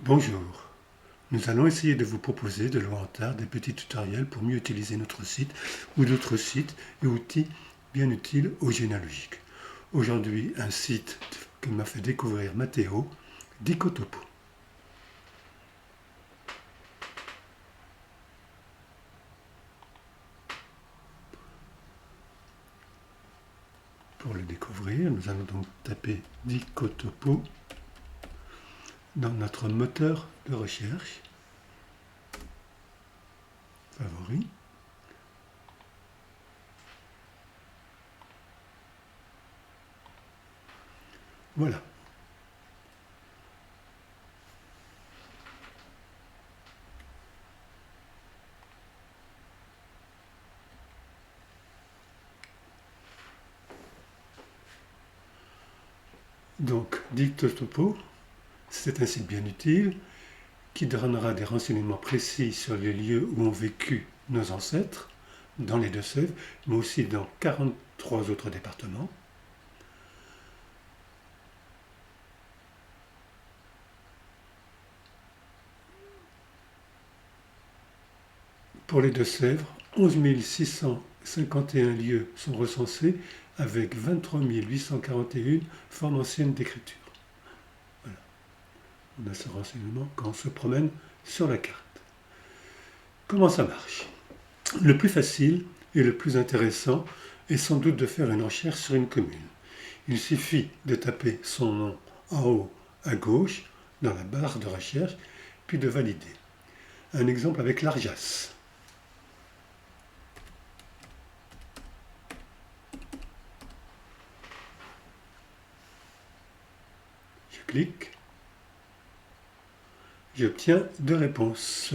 Bonjour, nous allons essayer de vous proposer de loin en tard des petits tutoriels pour mieux utiliser notre site ou d'autres sites et outils bien utiles au généalogique. Aujourd'hui, un site que m'a fait découvrir Matteo, Dicotopo. Pour le découvrir, nous allons donc taper Dicotopo dans notre moteur de recherche, favori. Voilà. Donc, Dicotopo, c'est un site bien utile qui donnera des renseignements précis sur les lieux où ont vécu nos ancêtres, dans les Deux-Sèvres, mais aussi dans 43 autres départements. Pour les Deux-Sèvres, 11 651 lieux sont recensés avec 23 841 formes anciennes d'écriture. Voilà. On a ce renseignement quand on se promène sur la carte. Comment ça marche? Le plus facile et le plus intéressant est sans doute de faire une recherche sur une commune. Il suffit de taper son nom en haut à gauche dans la barre de recherche, puis de valider. Un exemple avec l'Arjas. Je clique. J'obtiens deux réponses.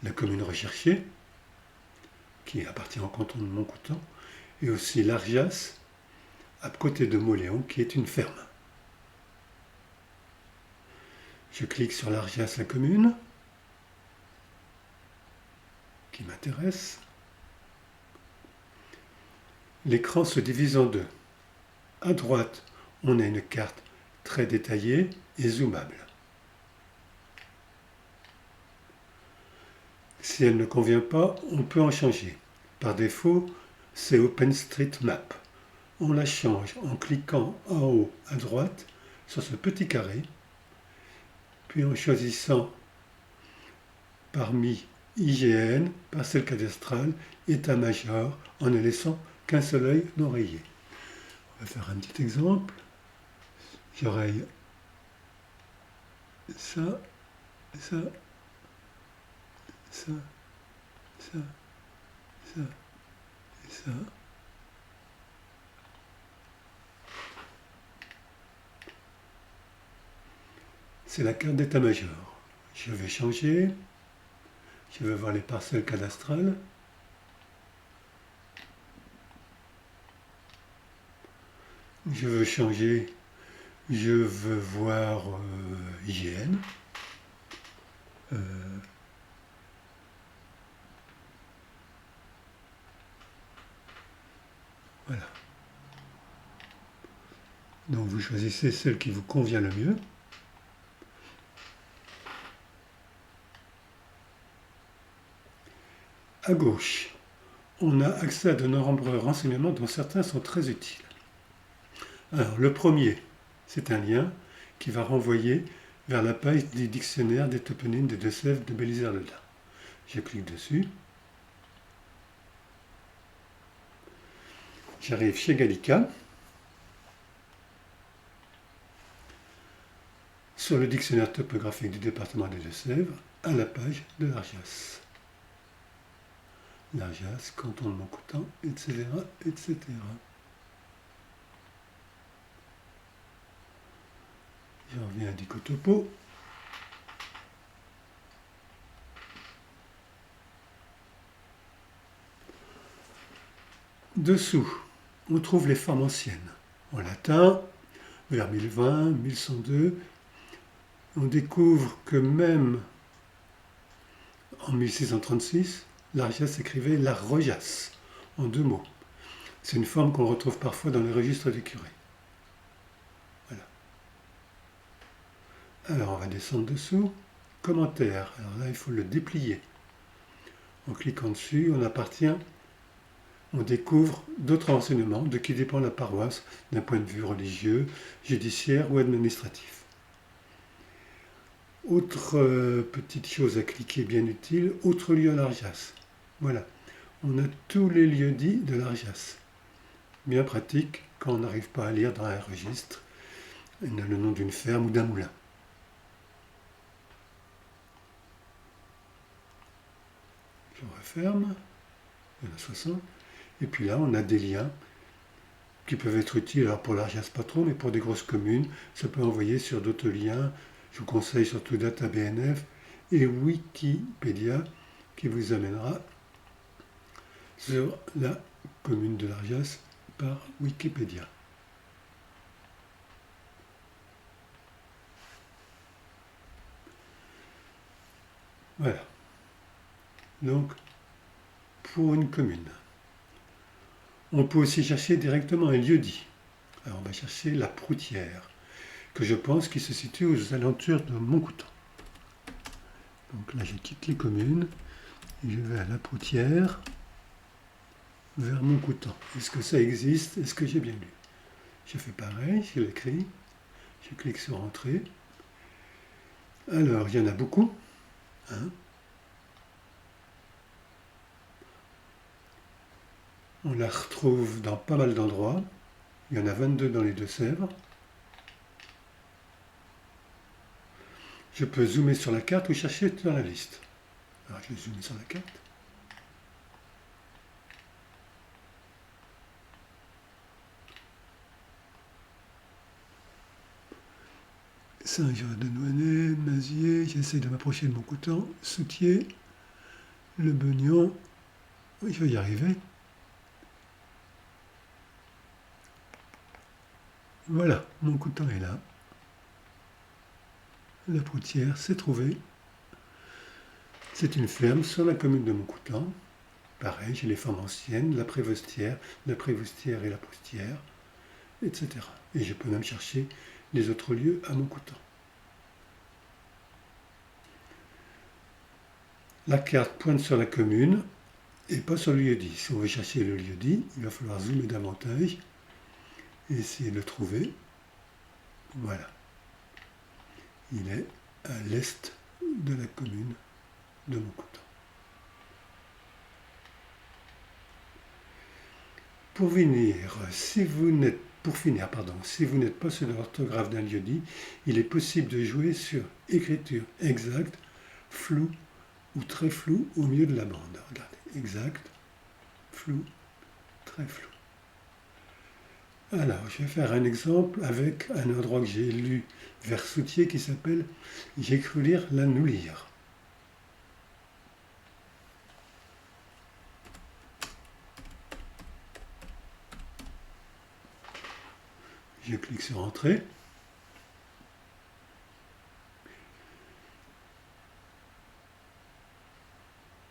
La commune recherchée, qui appartient au canton de Montcoutan, et aussi l'Arjas, à côté de Mauléon, qui est une ferme. Je clique sur l'Arjas, la commune, qui m'intéresse. L'écran se divise en deux. À droite, on a une carte très détaillée et zoomable. Si elle ne convient pas, on peut en changer. Par défaut, c'est OpenStreetMap. On la change en cliquant en haut à droite sur ce petit carré, puis en choisissant parmi IGN, parcelle cadastrale, état-major, en ne laissant qu'un seul œil non rayé. On va faire un petit exemple. J'aurai ça, ça, ça, ça, ça et ça. C'est la carte d'état-major. Je vais changer. Je vais voir les parcelles cadastrales. Je veux changer. Je veux voir IGN. Voilà. Donc vous choisissez celle qui vous convient le mieux. À gauche, on a accès à de nombreux renseignements dont certains sont très utiles. Alors, le premier, c'est un lien qui va renvoyer vers la page du dictionnaire des toponymes des Deux-Sèvres de Bélisaire-le-Dain. Je clique dessus. J'arrive chez Gallica. Sur le dictionnaire topographique du département des Deux-Sèvres, à la page de l'Arjas. L'Arjas, canton de Montcoutan, etc., etc. Je reviens à Dicotopo. Dessous, on trouve les formes anciennes. En latin, vers 1020, 1102, on découvre que même en 1636, l'Arjas s'écrivait l'Arrojas, en deux mots. C'est une forme qu'on retrouve parfois dans les registres des curés. Voilà. Alors on va descendre dessous. Commentaire. Alors là, il faut le déplier. En cliquant dessus, on découvre d'autres renseignements de qui dépend la paroisse d'un point de vue religieux, judiciaire ou administratif. Autre petite chose à cliquer bien utile, autres lieux à l'Argias. Voilà, on a tous les lieux dits de l'Argias. Bien pratique quand on n'arrive pas à lire dans un registre le nom d'une ferme ou d'un moulin. Je referme, il y en a 60. Et puis là, on a des liens qui peuvent être utiles, alors pour l'Argias pas trop, mais pour des grosses communes, ça peut envoyer sur d'autres liens. Je vous conseille surtout DataBNF et Wikipédia qui vous amènera sur la commune de l'Argias par Wikipédia. Voilà. Donc, pour une commune. On peut aussi chercher directement un lieu-dit. Alors, on va chercher la Proutière, que je pense qui se situe aux alentours de Montcoutan. Donc là, je quitte les communes et je vais à la Proutière, vers Montcoutan. Est-ce que ça existe? Est-ce que j'ai bien lu? Je fais pareil, je l'écris, je clique sur Entrée. Alors, il y en a beaucoup. Hein. On la retrouve dans pas mal d'endroits. Il y en a 22 dans les Deux-Sèvres. Je peux zoomer sur la carte ou chercher dans la liste. Alors, je vais zoomer sur la carte. Saint-Jean-de-Nouanais, Mazier, j'essaie de m'approcher de Montcoutan, Soutier, Le Beugnon. Oui, je vais y arriver. Voilà, Montcoutan est là. La Proutière, c'est trouvé. C'est une ferme sur la commune de Montcoutan. Pareil, j'ai les formes anciennes, la Prévostière et la Postière, etc. Et je peux même chercher les autres lieux à Montcoutan. La carte pointe sur la commune et pas sur le lieu-dit. Si on veut chercher le lieu-dit, il va falloir zoomer davantage et essayer de le trouver. Voilà. Il est à l'est de la commune de Montcoutan. Pour finir, si vous n'êtes pas sur l'orthographe d'un lieu-dit, il est possible de jouer sur écriture exacte, floue ou très floue au milieu de la bande. Regardez, exact, flou, très flou. Alors, je vais faire un exemple avec un endroit que j'ai lu vers Soutier qui s'appelle J'ai cru lire la nous lire. Je clique sur Entrée.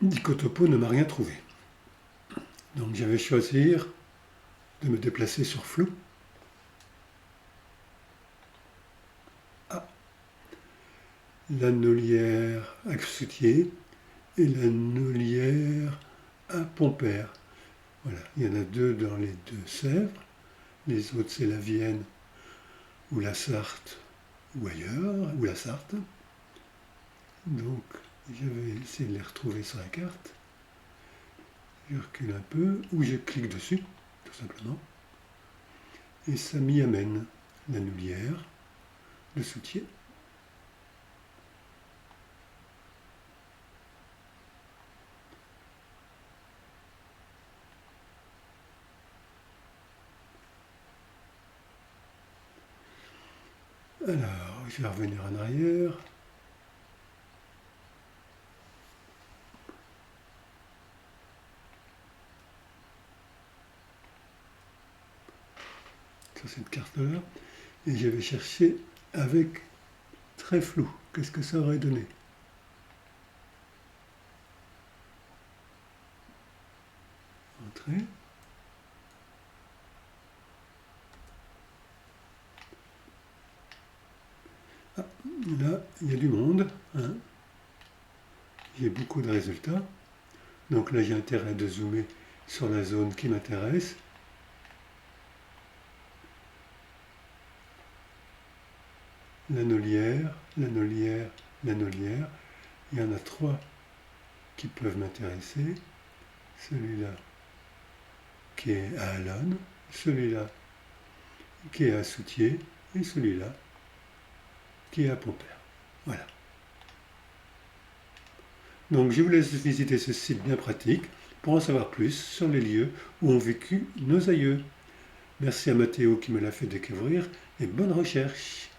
Dicotopo ne m'a rien trouvé. Donc je vais choisir de me déplacer sur flou. Ah, la Nolière à Soutier et la Nolière à Pompère. Voilà, il y en a deux dans les Deux-Sèvres. Les autres, c'est la Vienne ou la Sarthe ou ailleurs, ou la Sarthe. Donc, je vais essayer de les retrouver sur la carte. Je recule un peu, ou je clique dessus, tout simplement. Et ça m'y amène. La Noulière, le Soutier. Alors, je vais revenir en arrière. Sur cette carte-là. Et je vais chercher avec très flou. Qu'est-ce que ça aurait donné? Entrée. Ah, Là, il y a du monde, hein. Il y a beaucoup de résultats. Donc là, j'ai intérêt de zoomer sur la zone qui m'intéresse. L'anolière, l'anolière, l'anolière. Il y en a 3 qui peuvent m'intéresser. Celui-là qui est à Alonne, celui-là qui est à Soutier et celui-là qui est à Pompère. Voilà. Donc je vous laisse visiter ce site bien pratique pour en savoir plus sur les lieux où ont vécu nos aïeux. Merci à Mathéo qui me l'a fait découvrir et bonne recherche.